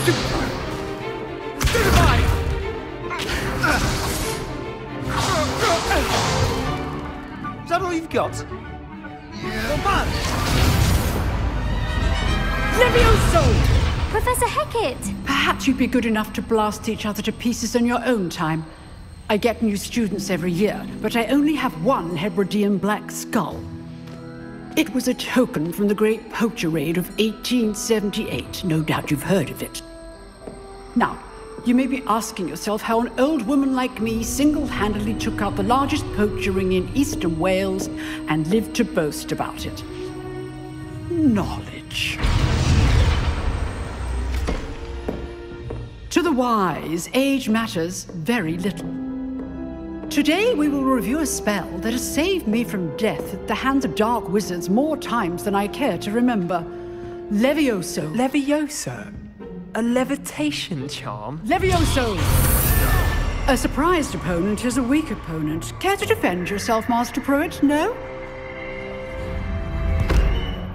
Stupefy! Is that all you've got? Come on! Levioso! Professor Hecat! Perhaps you'd be good enough to blast each other to pieces in your own time. I get new students every year, but I only have one Hebridean black skull. It was a token from the Great Poacher Raid of 1878. No doubt you've heard of it. Now, you may be asking yourself how an old woman like me single-handedly took out the largest poacher ring in eastern Wales and lived to boast about it. Knowledge. To the wise, age matters very little. Today we will review a spell that has saved me from death at the hands of dark wizards more times than I care to remember. Levioso. Levioso? A levitation charm? Levioso! A surprised opponent is a weak opponent. Care to defend yourself, Master Pruitt? No?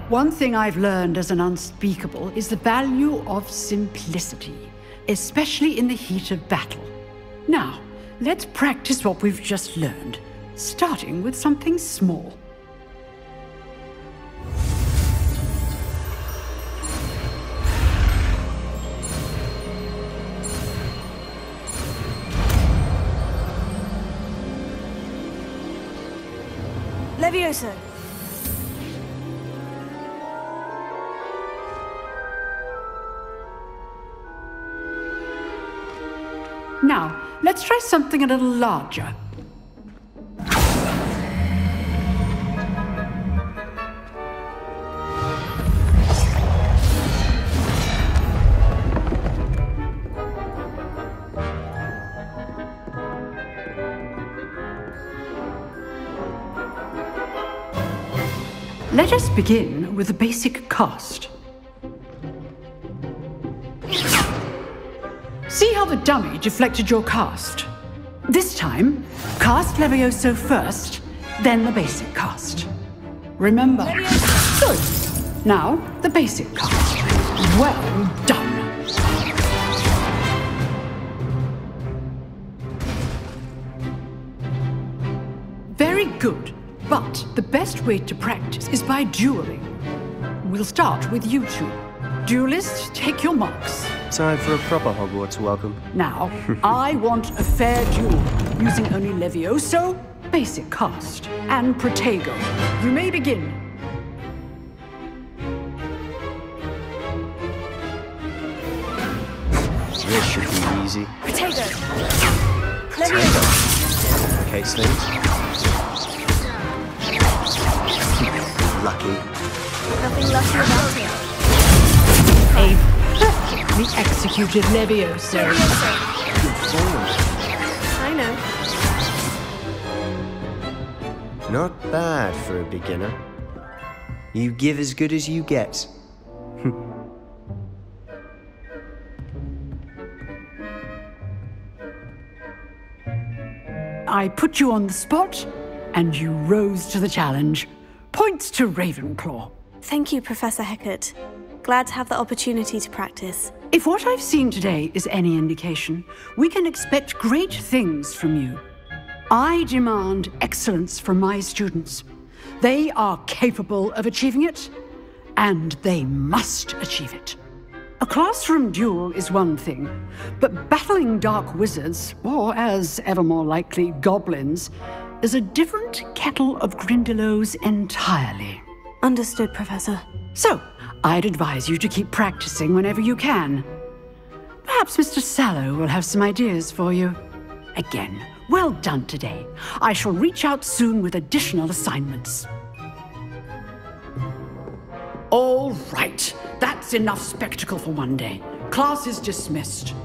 One thing I've learned as an unspeakable is the value of simplicity, especially in the heat of battle. Now, let's practice what we've just learned, starting with something small. Levioso! Now, let's try something a little larger. Let us begin with the basic cast. See how the dummy deflected your cast? This time, cast Levioso first, then the basic cast. Remember? Good. Now, the basic cast. Well done. Very good. But the best way to practice is by dueling. We'll start with you two. Duelists, take your marks. Time for a proper Hogwarts welcome. Now, I want a fair duel, using only Levioso, basic cast, and Protego. You may begin. This should be easy. Protego! Levioso! Okay, Snape. Lucky. Nothing lucky about it. A perfectly executed Levioso. I know. Not bad for a beginner. You give as good as you get. I put you on the spot, and you rose to the challenge. Points to Ravenclaw. Thank you, Professor Hecat. Glad to have the opportunity to practice. If what I've seen today is any indication, we can expect great things from you. I demand excellence from my students. They are capable of achieving it, and they must achieve it. A classroom duel is one thing, but battling dark wizards, or as ever more likely, goblins, is a different kettle of Grindylows entirely. Understood, Professor. So, I'd advise you to keep practicing whenever you can. Perhaps Mr. Sallow will have some ideas for you. Again, well done today. I shall reach out soon with additional assignments. All right, that's enough spectacle for one day. Class is dismissed.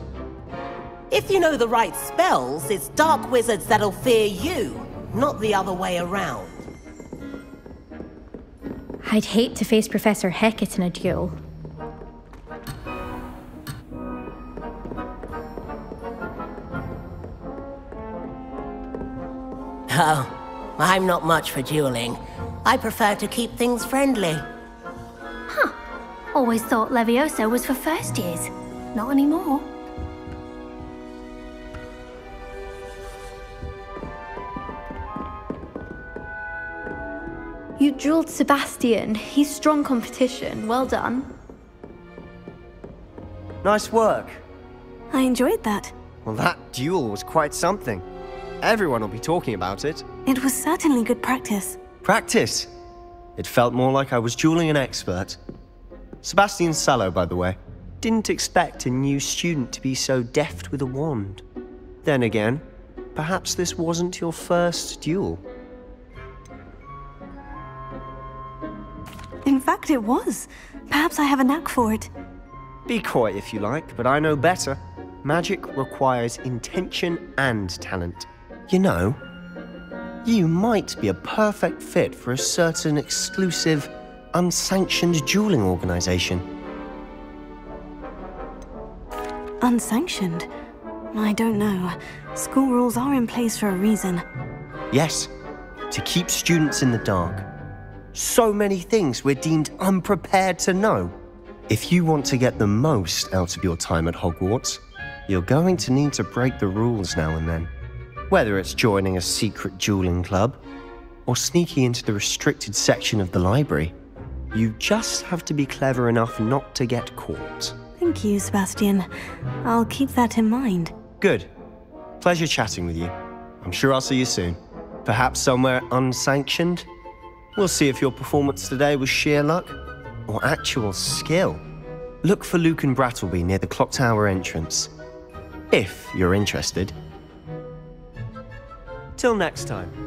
If you know the right spells, it's dark wizards that'll fear you, not the other way around. I'd hate to face Professor Hecat in a duel. Oh, I'm not much for dueling. I prefer to keep things friendly. Always thought Levioso was for first years. Not anymore. You drilled Sebastian. He's strong competition. Well done. Nice work. I enjoyed that. Well, that duel was quite something. Everyone will be talking about it. It was certainly good practice. Practice? It felt more like I was dueling an expert. Sebastian Sallow, by the way. Didn't expect a new student to be so deft with a wand. Then again, perhaps this wasn't your first duel. In fact, it was. Perhaps I have a knack for it. Be coy if you like, but I know better. Magic requires intention and talent. You know, you might be a perfect fit for a certain exclusive, unsanctioned dueling organization. Unsanctioned? I don't know. School rules are in place for a reason. Yes, to keep students in the dark. So many things we're deemed unprepared to know. If you want to get the most out of your time at Hogwarts, you're going to need to break the rules now and then. Whether it's joining a secret dueling club, or sneaking into the restricted section of the library, you just have to be clever enough not to get caught. Thank you, Sebastian. I'll keep that in mind. Good. Pleasure chatting with you. I'm sure I'll see you soon. Perhaps somewhere unsanctioned? We'll see if your performance today was sheer luck or actual skill. Look for Luke and Brattleby near the clock tower entrance, if you're interested. Till next time.